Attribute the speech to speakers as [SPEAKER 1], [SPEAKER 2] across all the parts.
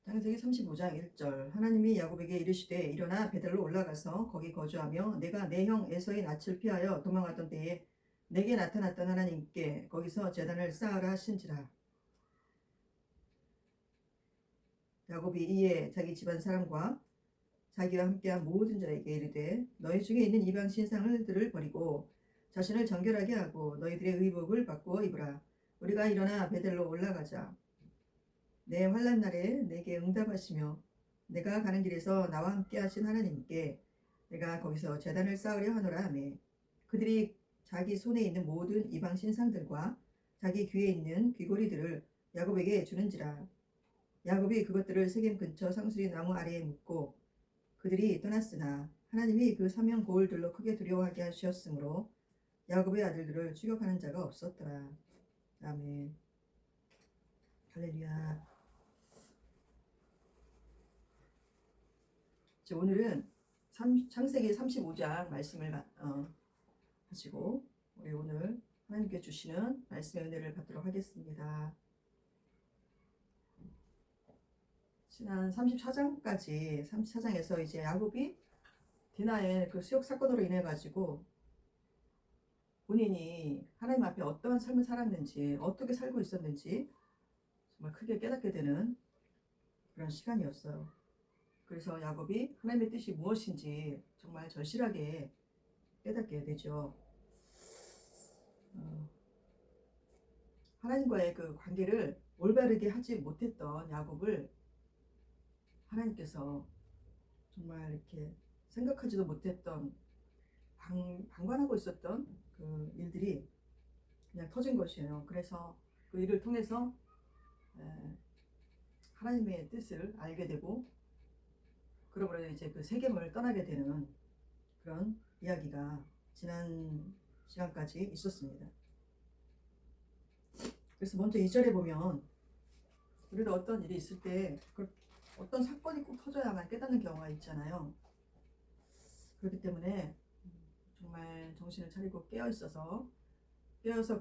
[SPEAKER 1] 창세기 35장 1절 하나님이 야곱에게 이르시되 일어나 베델로 올라가서 거기 거주하며 내가 내 형 에서의 낯을 피하여 도망하던 때에 내게 나타났던 하나님께 거기서 제단을 쌓으라 하신지라. 야곱이 이에 자기 집안 사람과 자기와 함께한 모든 자에게 이르되 너희 중에 있는 이방 신상들을 버리고 자신을 정결하게 하고 너희들의 의복을 바꾸어 입으라. 우리가 일어나 베델로 올라가자. 내 환난 날에 내게 응답하시며 내가 가는 길에서 나와 함께 하신 하나님께 내가 거기서 제단을 쌓으려 하노라 하매 그들이 자기 손에 있는 모든 이방 신상들과 자기 귀에 있는 귀고리들을 야곱에게 주는지라. 야곱이 그것들을 세겜 근처 상수리 나무 아래에 묻고 그들이 떠났으나 하나님이 그 사명 고을들로 크게 두려워하게 하셨으므로 야곱의 아들들을 추격하는 자가 없었더라. 아멘. 할렐루야. 오늘은 창세기 35장 말씀을 하시고 우리 오늘 하나님께 주시는 말씀의 은혜를 받도록 하겠습니다. 지난 34장에서 이제 야곱이 디나의 그 수욕 사건으로 인해 가지고 본인이 하나님 앞에 어떠한 삶을 살았는지 어떻게 살고 있었는지 정말 크게 깨닫게 되는 그런 시간이었어요. 그래서 야곱이 하나님의 뜻이 무엇인지 정말 절실하게 깨닫게 되죠. 하나님과의 그 관계를 올바르게 하지 못했던 야곱을 하나님께서 정말 이렇게 생각하지도 못했던 방관하고 있었던 그 일들이 그냥 터진 것이에요. 그래서 그 일을 통해서 하나님의 뜻을 알게 되고 그러므로 이제 그 세겜을 떠나게 되는 그런 이야기가 지난 시간까지 있었습니다. 그래서 먼저 2절에 보면 우리도 어떤 일이 있을 때 어떤 사건이 꼭 터져야만 깨닫는 경우가 있잖아요. 그렇기 때문에 정말 정신을 차리고 깨어서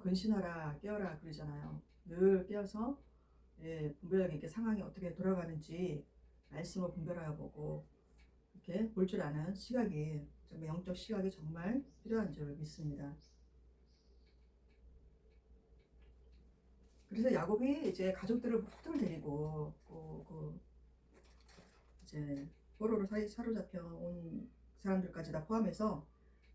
[SPEAKER 1] 근신하라 깨어라 그러잖아요. 늘 깨어서 분별하게 이렇게 상황이 어떻게 돌아가는지 말씀으로 분별하여 보고 이렇게 볼 줄 아는 시각이 정말 영적 시각이 정말 필요한 줄 믿습니다. 그래서 야곱이 이제 가족들을 모두 데리고 이제 포로로 사로잡혀 온 사람들까지 다 포함해서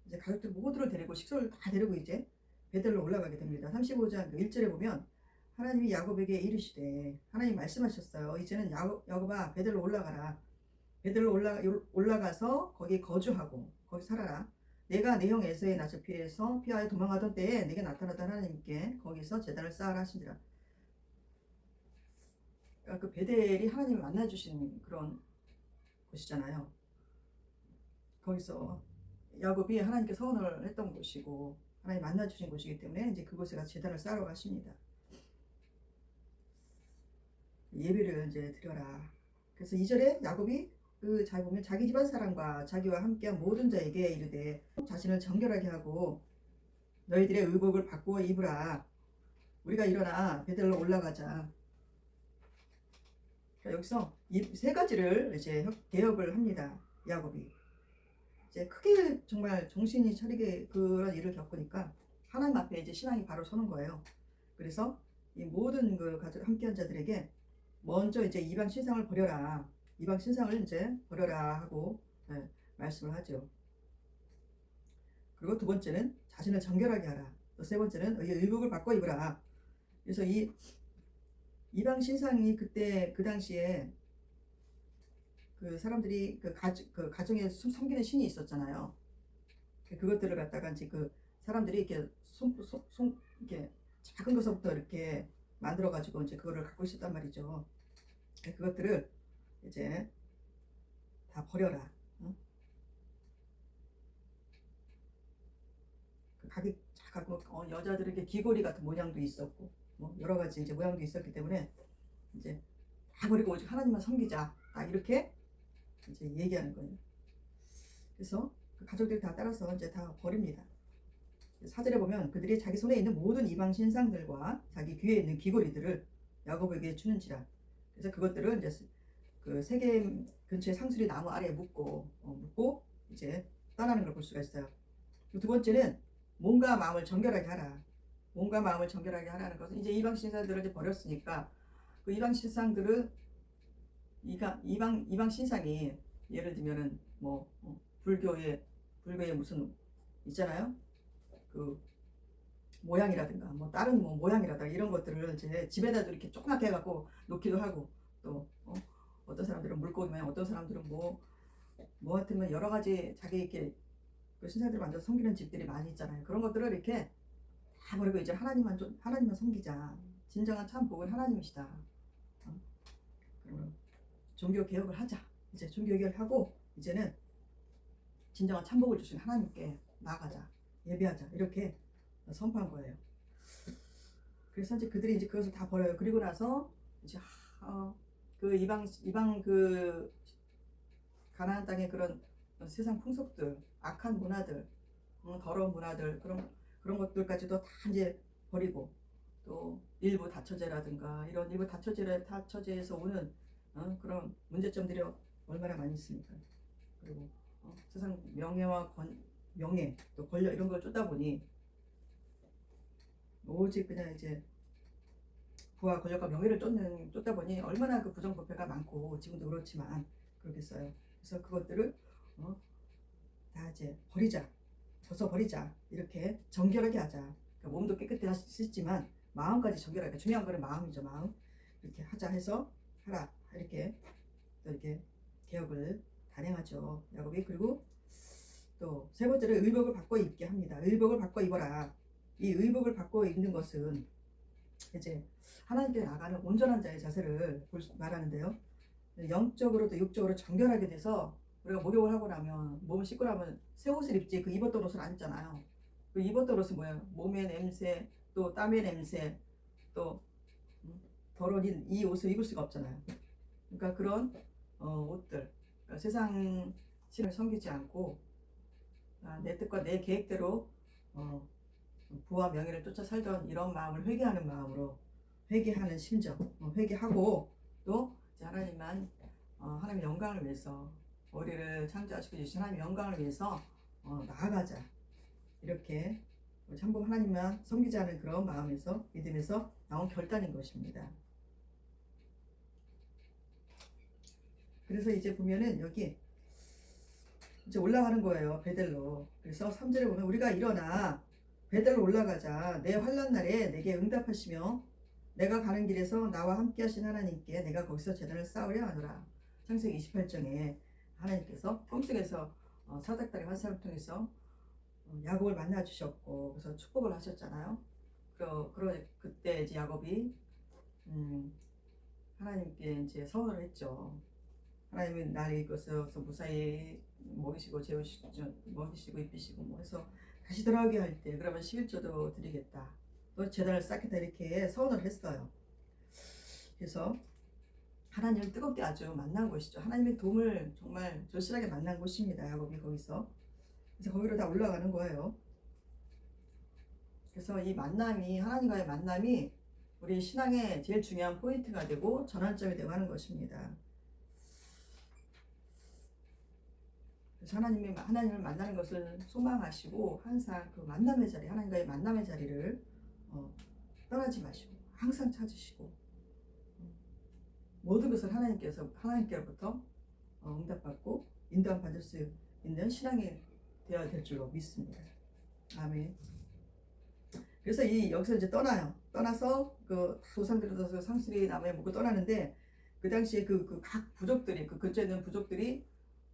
[SPEAKER 1] 이제 가족들 모두를 데리고 식솔을 다 데리고 이제 베델로 올라가게 됩니다. 35장 1절에 보면 하나님이 야곱에게 이르시되 하나님 말씀하셨어요. 이제는 야곱아 베델로 올라가라. 베델로 올라가서 거기 거주하고 거기 살아라. 내가 내 형 에서의 낯을 피하여 도망하던 때에 내게 나타나던 하나님께 거기서 제단을 쌓으라 하시니라. 그러니까 그 베델이 하나님을 만나주신 그런 곳이잖아요. 거기서 야곱이 하나님께 서원을 했던 곳이고 하나님 만나주신 곳이기 때문에 이제 그곳에 가서 제단을 쌓으러 가십니다. 예배를 이제 드려라. 그래서 2절에 야곱이 잘 보면 자기 집안 사람과 자기와 함께한 모든 자에게 이르되 자신을 정결하게 하고 너희들의 의복을 바꾸어 입으라. 우리가 일어나 베델로 올라가자. 그러니까 여기서 이 세 가지를 이제 개혁을 합니다. 야곱이 이제 크게 정말 정신이 차리게 그런 일을 겪으니까 하나님 앞에 이제 신앙이 바로 서는 거예요. 그래서 이 모든 그 함께한 자들에게 먼저 이제 이방 신상을 버려라. 이방 신상을 이제 버려라 하고 말씀을 하죠. 그리고 두 번째는 자신을 정결하게 하라. 또 세 번째는 의복을 바꿔 입으라. 그래서 이 이방 신상이 그때 그 당시에 그 사람들이 그 가정에 섬기는 신이 있었잖아요. 그것들을 갖다가 이제 그 사람들이 이렇게 이렇게 작은 것부터 이렇게 만들어 가지고 이제 그거를 갖고 있었단 말이죠. 그것들을 이제 다 버려라. 여자들에게 귀걸이 같은 모양도 있었고 뭐 여러 가지 이제 모양도 있었기 때문에 이제 다 버리고 오직 하나님만 섬기자. 이렇게 이제 얘기하는 거예요. 그래서 그 가족들이 다 따라서 이제 다 버립니다. 4절에 보면 그들이 자기 손에 있는 모든 이방 신상들과 자기 귀에 있는 귀걸이들을 야곱에게 주는지라. 그래서 그것들을 이제 그 세겜 근처에 상수리 나무 아래에 묶고 이제 떠나는 걸 볼 수가 있어요. 두 번째는 몸과 마음을 정결하게 하라. 몸과 마음을 정결하게 하라는 것은 이제 이방 신상들을 이제 버렸으니까 그 이방 신상들을 이방 신상이 예를 들면은 뭐 불교에 무슨 있잖아요. 그 모양이라든가 뭐 다른 뭐 모양이라든가 이런 것들을 이제 집에다도 이렇게 조그맣게 해갖고 놓기도 하고 또 어떤 사람들은 물고기 모양, 어떤 사람들은 뭐 같으면 여러 가지 자기 이렇게 그 신사들 만들어 섬기는 집들이 많이 있잖아요. 그런 것들을 이렇게 다 버리고 이제 하나님만 섬기자. 진정한 참 복은 하나님이시다. 그러면 종교 개혁을 하자. 이제 종교 개혁을 하고 이제는 진정한 참복을 주신 하나님께 나아가자. 예배하자. 이렇게 선포한 거예요. 그래서 이제 그들이 이제 그것을 다 버려요. 그리고 나서 이제 그 이방 그 가나안 땅의 그런 세상 풍속들, 악한 문화들, 더러운 문화들 그런 것들까지도 다 이제 버리고 또 일부 다처제라든가 이런 일부 다처제에서 오는 그런 문제점들이 얼마나 많이 있습니까? 그리고 세상 명예 또 권력 이런 걸 쫓다 보니 오직 그냥 이제 부와 권력과 명예를 쫓다 보니 얼마나 그 부정부패가 많고 지금도 그렇지만 그렇겠어요. 그래서 그것들을 다 이제 벗어버리자. 이렇게 정결하게 하자. 그러니까 몸도 깨끗하게 할 수 있지만 마음까지 정결하게. 중요한 거는 마음이죠. 마음. 이렇게 하자 해서 하라. 이렇게 또 이렇게 개혁을 단행하죠. 야곱이. 그리고 또 세 번째로 의복을 바꿔 입게 합니다. 의복을 바꿔 입어라. 이 의복을 바꿔 입는 것은 이제 하나님께 나가는 온전한 자의 자세를 말하는데요. 영적으로도 육적으로 정결하게 돼서 우리가 목욕을 하고 나면 몸을 씻고 나면 새 옷을 입지 그 입었던 옷을 안 입잖아요. 그 입었던 옷은 뭐예요? 몸의 냄새, 또 땀의 냄새, 또 더러운 이 옷을 입을 수가 없잖아요. 그러니까 그런 옷들, 그러니까 세상 신을 섬기지 않고 내 뜻과 내 계획대로 부와 명예를 쫓아 살던 이런 마음을 회개하는 마음으로 회개하는 심정, 회개하고 또 하나님만 하나님의 영광을 위해서 우리를 창조하시고 주신 하나님의 영광을 위해서 나아가자. 이렇게 참복 하나님만 섬기자는 그런 마음에서 믿음에서 나온 결단인 것입니다. 그래서 이제 보면은 여기 이제 올라가는 거예요. 베델로. 그래서 3절에 보면 우리가 일어나 베델로 올라가자. 내 환난 날에 내게 응답하시며 내가 가는 길에서 나와 함께 하신 하나님께 내가 거기서 제단을 쌓으려 하노라. 창세기 28장에 하나님께서 꿈속에서 사닥다리 환상을 통해서 야곱을 만나 주셨고 그래서 축복을 하셨잖아요. 그때 이제 야곱이 하나님께 이제 서원을 했죠. 하나님은 나를 이끌어서 무사히 먹이시고 먹이시고 입히시고 뭐 해서 다시 돌아오게 할 때 그러면 11조도 드리겠다. 또 제단을 쌓겠다 이렇게 서원을 했어요. 그래서 하나님을 뜨겁게 아주 만난 곳이죠. 하나님의 도움을 정말 절실하게 만난 곳입니다. 야곱이 거기서. 그래서 거기로 다 올라가는 거예요. 그래서 이 만남이 하나님과의 만남이 우리 신앙의 제일 중요한 포인트가 되고 전환점이 되고 하는 것입니다. 그래서 하나님을 만나는 것을 소망하시고 항상 그 만남의 자리, 하나님과의 만남의 자리를 떠나지 마시고 항상 찾으시고 모든 것을 하나님께로부터 응답받고 인도함 받을 수 있는 신앙이 되어야 될 줄로 믿습니다. 아멘. 그래서 여기서 이제 떠나서 그 조상들에서 상수리 나무에 묻고 떠나는데 그 당시에 각 부족들이 그 근처에 있는 부족들이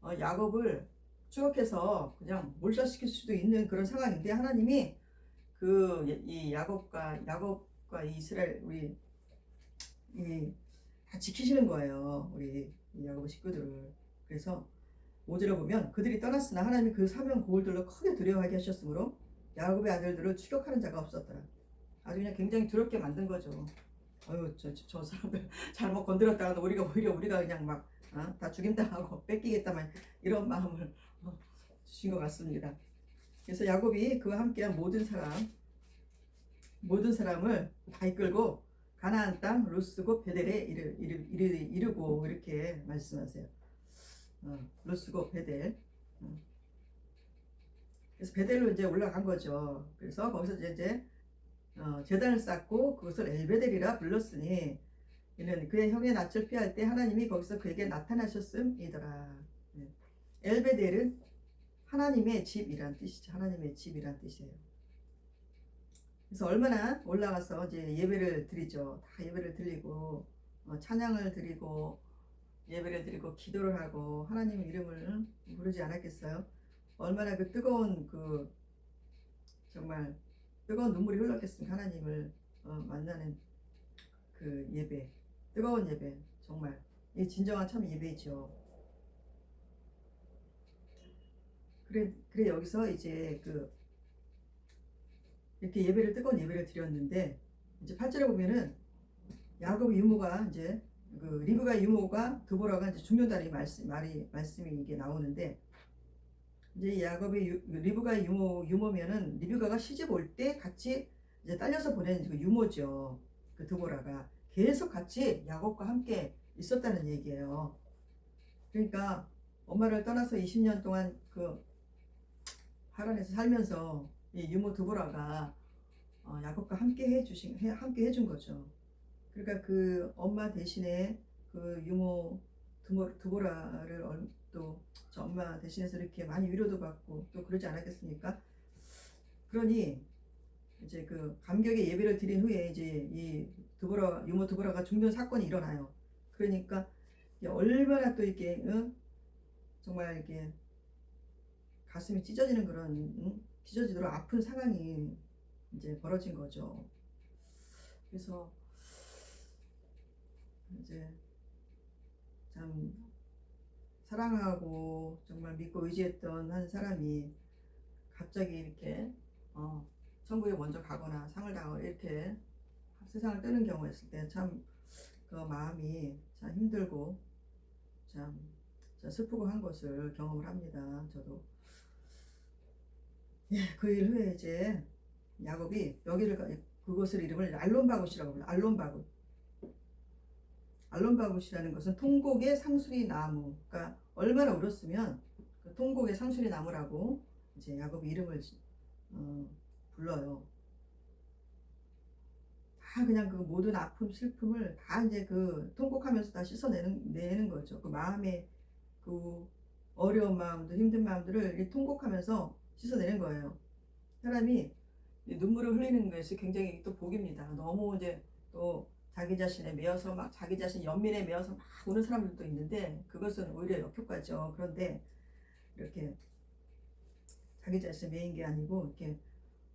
[SPEAKER 1] 야곱을 추격해서 그냥 몰살시킬 수도 있는 그런 상황인데 하나님이 이 야곱과 이스라엘 우리 다 지키시는 거예요. 우리 야곱의 식구들을. 그래서 5절에 보면 그들이 떠났으나 하나님이 그 사명 고울들로 크게 두려워하게 하셨으므로 야곱의 아들들을 추격하는 자가 없었더라. 아주 그냥 굉장히 두렵게 만든 거죠. 저 사람들 잘못 건드렸다가 오히려 우리가 그냥 막 다 죽임당하고 뺏기겠다만 이런 마음을 주신 것 같습니다. 그래서 야곱이 그와 함께한 모든 사람을 다 이끌고 가나안 땅 루스고 베델에 이르고 이렇게 말씀하세요. 루스고 베델. 그래서 베델로 이제 올라간 거죠. 그래서 거기서 이제 제단을 쌓고 그것을 엘베델이라 불렀으니 이는 그의 형의 낯을 피할 때 하나님이 거기서 그에게 나타나셨음이더라. 엘베델은 하나님의 집이란 뜻이죠. 하나님의 집이란 뜻이에요. 그래서 얼마나 올라가서 이제 예배를 드리죠. 다 예배를 드리고 찬양을 드리고 예배를 드리고 기도를 하고 하나님 이름을 부르지 않았겠어요? 얼마나 그 뜨거운 그 정말 뜨거운 눈물이 흘렀겠습니까? 하나님을 만나는 그 예배, 뜨거운 예배, 정말 이 진정한 참 예배죠. 그래 여기서 이제 그 이렇게 예배를 뜨거운 예배를 드렸는데 이제 8절에 보면은 야곱의 유모가 이제 그 리브가 유모가 드보라가 이제 죽는다는 말씀이 이게 나오는데 이제 야곱의 리브가의 유모면은 리브가가 시집 올 때 같이 이제 딸려서 보낸 그 유모죠. 그 드보라가 계속 같이 야곱과 함께 있었다는 얘기예요. 그러니까 엄마를 떠나서 20년 동안 그 하란에서 살면서 이 유모 드보라가 야곱과 함께 해준 거죠. 그러니까 그 엄마 대신에 그 유모 드보라를 또 저 엄마 대신해서 이렇게 많이 위로도 받고 또 그러지 않았겠습니까? 그러니 이제 그 감격의 예배를 드린 후에 이제 이 유모 드보라가 죽는 사건이 일어나요. 그러니까 얼마나 또 이렇게 정말 이렇게 가슴이 찢어지는 그런 찢어지도록 아픈 상황이 이제 벌어진 거죠. 그래서 이제 참 사랑하고 정말 믿고 의지했던 한 사람이 갑자기 이렇게 천국에 먼저 가거나 상을 당하거나 이렇게 세상을 뜨는 경우가 있을 때 참 그 마음이 참 힘들고 참 슬프고 한 것을 경험을 합니다. 저도 그 일 후에 이제 야곱이 그것을 이름을 알론바굿이라고 합니다. 알론바굿이라는 것은 통곡의 상수리 나무. 그러니까 얼마나 울었으면 그 통곡의 상수리 나무라고 이제 야곱의 이름을 불러요. 다 그냥 그 모든 아픔, 슬픔을 다 이제 그 통곡하면서 다 씻어내는 거죠. 그 마음의 그 어려운 마음들, 힘든 마음들을 통곡하면서 씻어내는 거예요. 사람이 눈물을 흘리는 것이 굉장히 또 복입니다. 너무 이제 또 자기 자신에 매여서 막 자기 자신 연민에 매여서 막 우는 사람들도 있는데 그것은 오히려 역효과죠. 그런데 이렇게 자기 자신에 매인 게 아니고 이렇게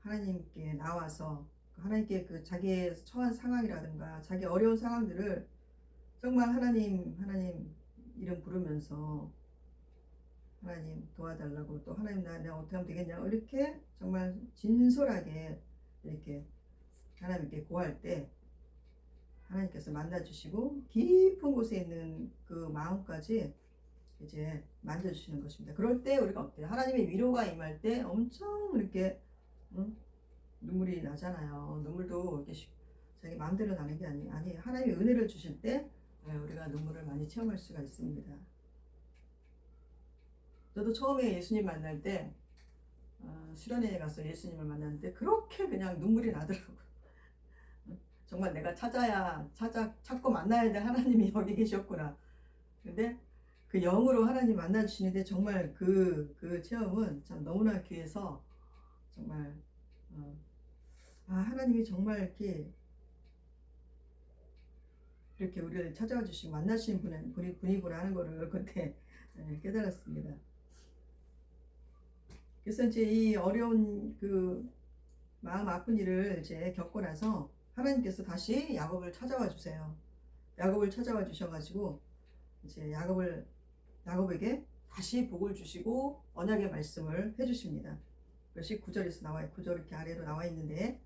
[SPEAKER 1] 하나님께 나와서 하나님께 그 자기의 처한 상황이라든가 자기 어려운 상황들을 정말 하나님 이름 부르면서 하나님 도와달라고 또 하나님 내가 어떻게 하면 되겠냐 이렇게 정말 진솔하게 이렇게 하나님께 구할 때 하나님께서 만나주시고 깊은 곳에 있는 그 마음까지 이제 만져주시는 것입니다. 그럴 때 우리가 어때요? 하나님의 위로가 임할 때 엄청 이렇게 눈물이 나잖아요. 눈물도 이렇게 자기 마음대로 나는 게 아니에요. 하나님의 은혜를 주실 때 우리가 눈물을 많이 체험할 수가 있습니다. 저도 처음에 예수님 만날 때 수련회에 가서 예수님을 만났는데 그렇게 그냥 눈물이 나더라고요. 정말 내가 찾고 만나야 될 하나님이 여기 계셨구나. 근데 그 영으로 하나님 만나주시는데 정말 그 체험은 참 너무나 귀해서 정말 하나님이 정말 이렇게 우리를 찾아와 주시고 만나시는 분이구나 하는 거를 그때 깨달았습니다. 그래서 이제 이 어려운 그 마음 아픈 일을 이제 겪고 나서 하나님께서 다시 야곱을 찾아와 주세요. 야곱을 찾아와 주셔가지고 이제 야곱에게 다시 복을 주시고 언약의 말씀을 해주십니다. 그것이 9절에서 나와요. 9절 이렇게 아래로 나와 있는데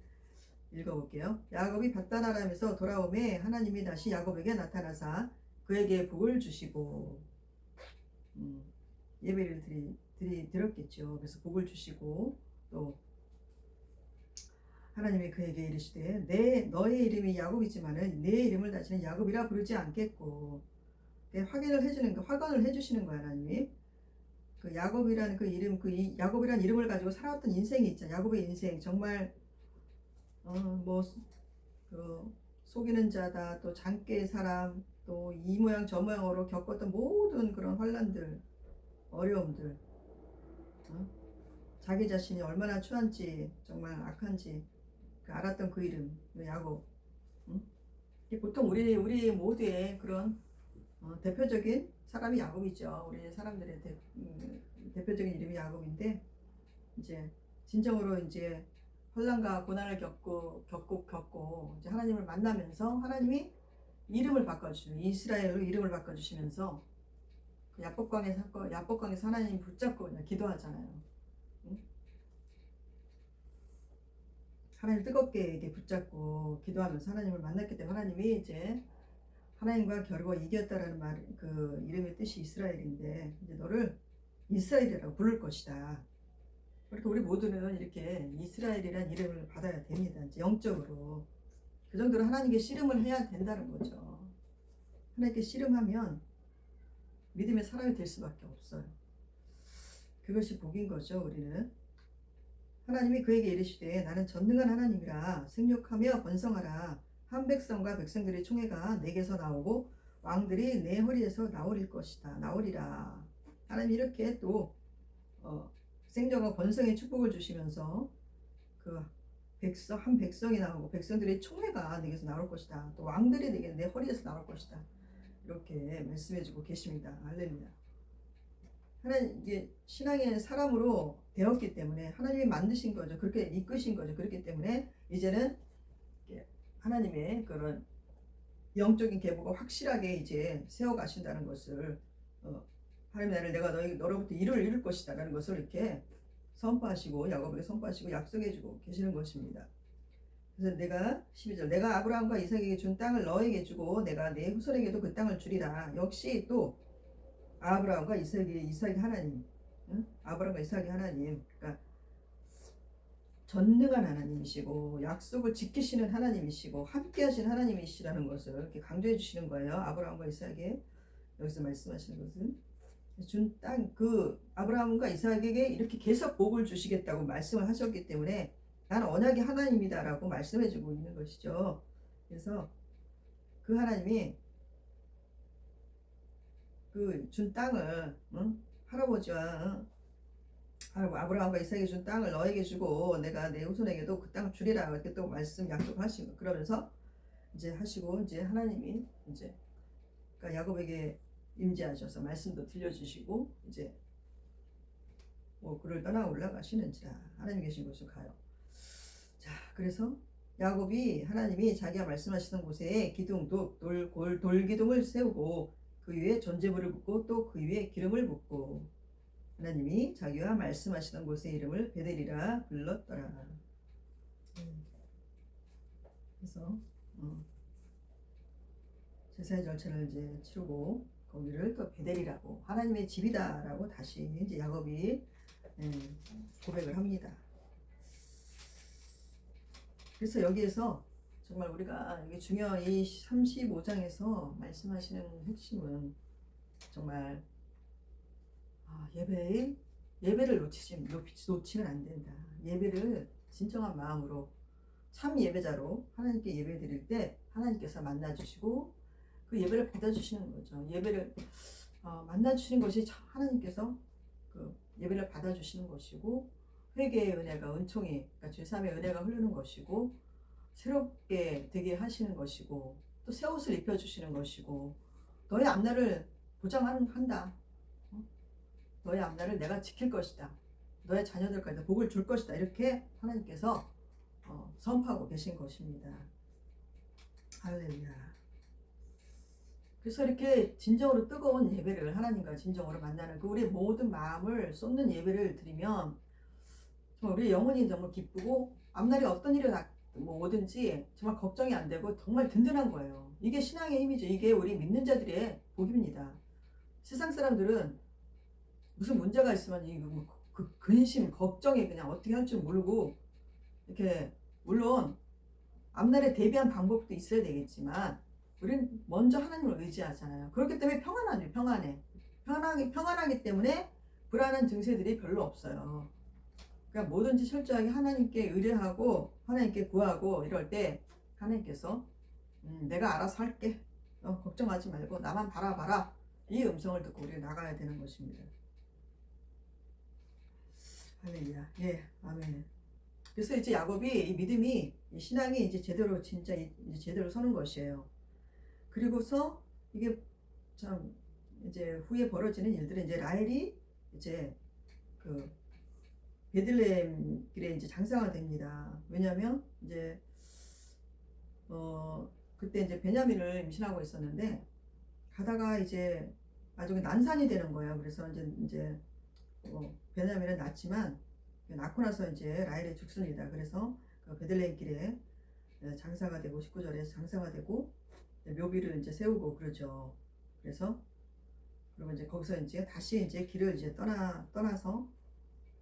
[SPEAKER 1] 읽어볼게요. 야곱이 밧단 아람에서 돌아오매 하나님이 다시 야곱에게 나타나사 그에게 복을 주시고 예배를 드렸겠죠. 그래서 복을 주시고 또 하나님이 그에게 이르시되 너의 이름이 야곱이지만은 내 이름을 다시는 야곱이라 부르지 않겠고, 확언을 해주시는 거야 하나님이. 그 야곱이라는 그 이름, 야곱이라는 이름을 가지고 살아왔던 인생이 있잖아. 야곱의 인생 정말 그 속이는 자다, 또 장깨의 사람, 또 이 모양 저 모양으로 겪었던 모든 그런 환란들, 어려움들, 어? 자기 자신이 얼마나 추한지, 정말 악한지 알았던 그 이름, 그 야곱. 응? 보통 우리 모두의 그런 대표적인 사람이 야곱이죠. 우리 사람들의 대표적인 이름이 야곱인데, 이제 진정으로 이제 환난과 고난을 겪고 이제 하나님을 만나면서 하나님이 이름을 바꿔주시는, 이스라엘로 이름을 바꿔주시면서 그 야복강에서 하나님 붙잡고 그냥 기도하잖아요. 응? 하나님 뜨겁게 이렇게 붙잡고 기도하면서 하나님을 만났기 때문에 하나님이 이제 하나님과 겨루어 이겼다라는 그 이름의 뜻이 이스라엘인데, 이제 너를 이스라엘이라고 부를 것이다. 그렇게 우리 모두는 이렇게 이스라엘이라는 이름을 받아야 됩니다. 이제 영적으로 그 정도로 하나님께 씨름을 해야 된다는 거죠. 하나님께 씨름하면 믿음의 사람이 될 수밖에 없어요. 그것이 복인 거죠. 우리는 하나님이 그에게 이르시되 나는 전능한 하나님이라 생육하며 번성하라. 한 백성과 백성들의 총회가 내게서 나오고 왕들이 내 허리에서 나오리라. 하나님 이렇게 또 생존과 번성의 축복을 주시면서 그 한 백성이 나오고 백성들의 총회가 내게서 나올 것이다. 또 왕들이 내 허리에서 나올 것이다. 이렇게 말씀해주고 계십니다. 할렐루야. 하나님 이게 신앙의 사람으로 되었기 때문에 하나님이 만드신 거죠. 그렇게 이끄신 거죠. 그렇기 때문에 이제는 하나님의 그런 영적인 계보가 확실하게 이제 세워 가신다는 것을 하나님 나를 내가 너로부터 일을 이룰 것이다 라는 것을 이렇게 선포하시고 야곱에게 선포하시고 약속해주고 계시는 것입니다. 그래서 12절 내가 아브라함과 이삭에게 준 땅을 너에게 주고 내가 내 후손에게도 그 땅을 주리라. 역시 또 아브라함과 이삭의 하나님, 응? 아브라함과 이삭의 하나님, 그러니까 전능한 하나님이시고 약속을 지키시는 하나님이시고 함께하신 하나님이시라는 것을 이렇게 강조해 주시는 거예요. 아브라함과 이삭에게 여기서 말씀하시는 것은 준 땅, 그 아브라함과 이삭에게 이렇게 계속 복을 주시겠다고 말씀을 하셨기 때문에 나는 언약의 하나님이다라고 말씀해 주고 있는 것이죠. 그래서 그 하나님이 그 준 땅을 할아버지와 아브라함과 이삭에게 준 땅을 너에게 주고 내가 내 후손에게도 그 땅을 주리라 이렇게 또 약속하시고 그러면서 이제 하시고 이제 하나님이 이제 그러니까 야곱에게 임재하셔서 말씀도 들려주시고 이제 그를 떠나 올라가시는지라 하나님 계신 곳으로 가요. 자, 그래서 야곱이 하나님이 자기가 말씀하시던 곳에 돌기둥을 세우고 그 위에 전제물을 붓고 또 그 위에 기름을 붓고 하나님이 자기와 말씀하시던 곳의 이름을 베델이라 불렀더라. 그래서 제사의 절차를 이제 치르고 거기를 또 베델이라고 하나님의 집이다라고 다시 이제 야곱이 고백을 합니다. 그래서 여기에서 정말 우리가 이게 중요한 이 35장에서 말씀하시는 핵심은 정말 예배를 놓치면 안 된다. 예배를 진정한 마음으로 참 예배자로 하나님께 예배 드릴 때 하나님께서 만나주시고 그 예배를 받아주시는 거죠. 예배를 만나주시는 것이 하나님께서 그 예배를 받아주시는 것이고 회개의 은혜가 그러니까 제3의 은혜가 흐르는 것이고 새롭게 되게 하시는 것이고 또 새 옷을 입혀주시는 것이고 너의 앞날을 보장한다. 너의 앞날을 내가 지킬 것이다. 너의 자녀들까지 복을 줄 것이다. 이렇게 하나님께서 선포하고 계신 것입니다. 할렐루야. 그래서 이렇게 진정으로 뜨거운 예배를 하나님과 진정으로 만나는 그 우리의 모든 마음을 쏟는 예배를 드리면 정말 우리 영혼이 정말 기쁘고 앞날에 어떤 일이 오든지 정말 걱정이 안 되고 정말 든든한 거예요. 이게 신앙의 힘이죠. 이게 우리 믿는 자들의 복입니다. 세상 사람들은 무슨 문제가 있으면 그 근심, 걱정에 그냥 어떻게 할 줄 모르고 이렇게 물론 앞날에 대비한 방법도 있어야 되겠지만 우리는 먼저 하나님을 의지하잖아요. 그렇기 때문에 평안하죠. 평안하기 때문에 불안한 증세들이 별로 없어요. 그러니까 뭐든지 철저하게 하나님께 의뢰하고 하나님께 구하고 이럴 때 하나님께서 내가 알아서 할게. 걱정하지 말고 나만 바라봐라. 이 음성을 듣고 우리가 나가야 되는 것입니다. 할렐루야. 예, 아멘. 그래서 이제 야곱이 이 믿음이 이 신앙이 이제 제대로 진짜 이제 제대로 서는 것이에요. 그리고서 이게 참 이제 후에 벌어지는 일들은 이제 라헬이 이제 그 베들레헴 길에 이제 장사가 됩니다. 왜냐하면 이제 그때 이제 베냐민을 임신하고 있었는데 가다가 이제 나중에 난산이 되는 거예요. 그래서 이제 베냐민은 낳지만 낳고 나서 이제 라헬이 죽습니다. 그래서 그 베들레헴 길에 장사가 되고 19절에 장사가 되고 묘비를 이제 세우고 그러죠. 그래서 그리고 이제 거기서 이제 다시 이제 길을 이제 떠나서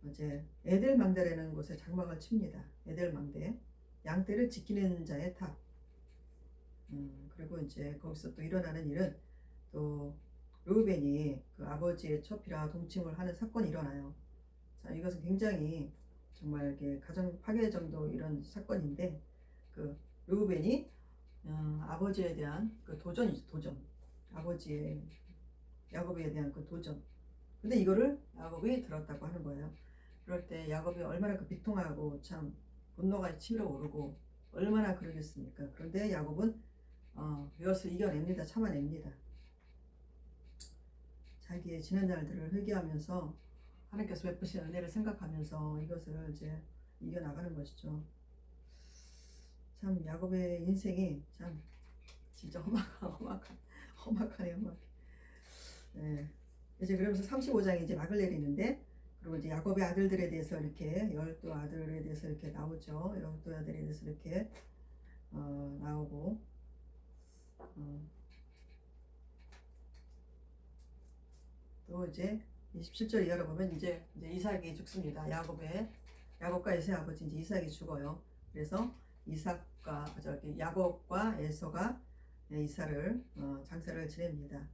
[SPEAKER 1] 이제 에델망대라는 곳에 장막을 칩니다. 에델망대, 양떼를 지키는 자의 탑. 그리고 이제 거기서 또 일어나는 일은 또 르우벤이 그 아버지의 처피라 동침을 하는 사건이 일어나요. 자, 이것은 굉장히 정말 이렇게 가정 파괴 정도 이런 사건인데 그 르우벤이 아버지에 대한 그 도전이죠, 도전. 아버지의 야곱에 대한 그 도전. 근데 이거를 야곱이 들었다고 하는 거예요. 그럴 때 야곱이 얼마나 그 비통하고 참 분노가 치밀어 오르고 얼마나 그러겠습니까? 그런데 야곱은 이것을 이겨냅니다. 참아냅니다. 자기의 지난 날들을 회개하면서 하나님께서 베푸신 은혜를 생각하면서 이것을 이제 이겨나가는 것이죠. 참 야곱의 인생이 참 진짜 험악하네요. 네. 이제 그러면서 35장이 이제 막을 내리는데 그리고 이제 야곱의 아들들에 대해서 이렇게 12아들에 대해서 이렇게 나오죠. 12아들에 대해서 이렇게 나오고 또 이제 27절 이하로 보면 이제 이삭이 죽습니다. 야곱과 에서의 아버지 이제 이삭이 죽어요. 그래서 야곱과 에서가 이삭을 장사를 지냅니다.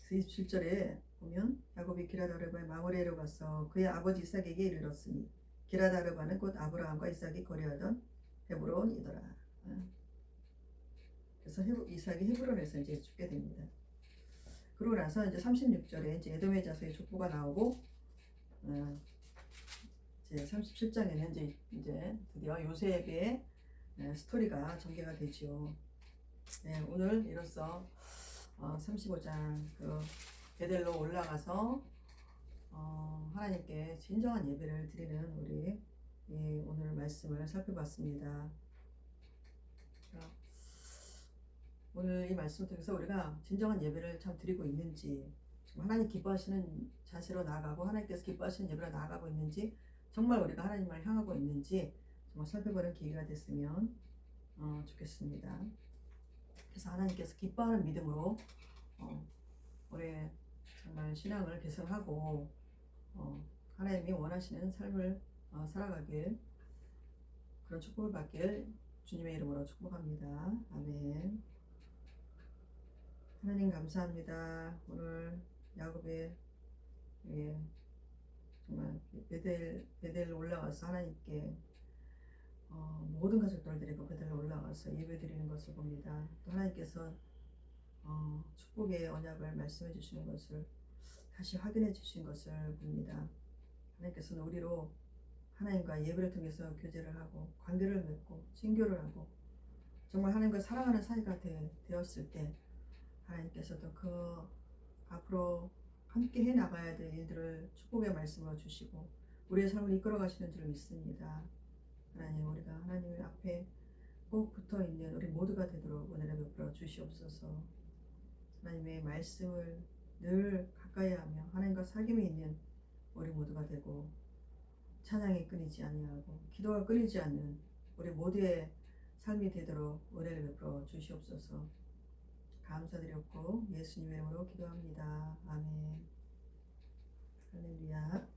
[SPEAKER 1] 27절에 보면 야곱이 기라다르바의 마므레로 가서 그의 아버지 이삭에게 이르렀으니 기라다르바는 곧 아브라함과 이삭이 거래하던 헤브론이더라. 그래서 이삭이 헤브론에서 이제 죽게 됩니다. 그러고 나서 이제 36절에 이제 에돔의 자손의 족보가 나오고 이제 37장에는 이제 드디어 요셉의 스토리가 전개가 되지요. 네, 오늘 이로써 35장 그 베델로 올라가서 하나님께 진정한 예배를 드리는 우리 오늘 말씀을 살펴봤습니다. 오늘 이 말씀을 통해서 우리가 진정한 예배를 참 드리고 있는지, 하나님 기뻐하시는 자세로 나아가고 하나님께서 기뻐하시는 예배로 나아가고 있는지, 정말 우리가 하나님을 향하고 있는지 정말 살펴보는 기회가 됐으면 좋겠습니다. 그래서 하나님께서 기뻐하는 믿음으로 우리 정말 신앙을 개선하고 하나님이 원하시는 삶을 살아가길, 그런 축복을 받길 주님의 이름으로 축복합니다. 아멘. 하나님 감사합니다. 오늘 야곱의 정말 베델 올라가서 하나님께 모든 가족들 데리고 베델로 올라가서 예배드리는 것을 봅니다. 또 하나님께서 축복의 언약을 말씀해 주시는 것을 다시 확인해 주신 것을 봅니다. 하나님께서는 우리로 하나님과 예배를 통해서 교제를 하고 관계를 맺고 친교를 하고 정말 하나님과 사랑하는 사이가 되었을 때 하나님께서도 그 앞으로 함께 해 나가야 될 일들을 축복의 말씀으로 주시고 우리의 삶을 이끌어 가시는 줄 믿습니다. 하나님, 우리가 하나님 앞에 꼭 붙어 있는 우리 모두가 되도록 은혜를 베풀어 주시옵소서. 하나님의 말씀을 늘 가까이 하며 하나님과 사귐이 있는 우리 모두가 되고 찬양이 끊이지 아니하고 기도가 끊이지 않는 우리 모두의 삶이 되도록 은혜를 베풀어 주시옵소서. 감사드렸고 예수님의 이름으로 기도합니다. 아멘. 할렐루야.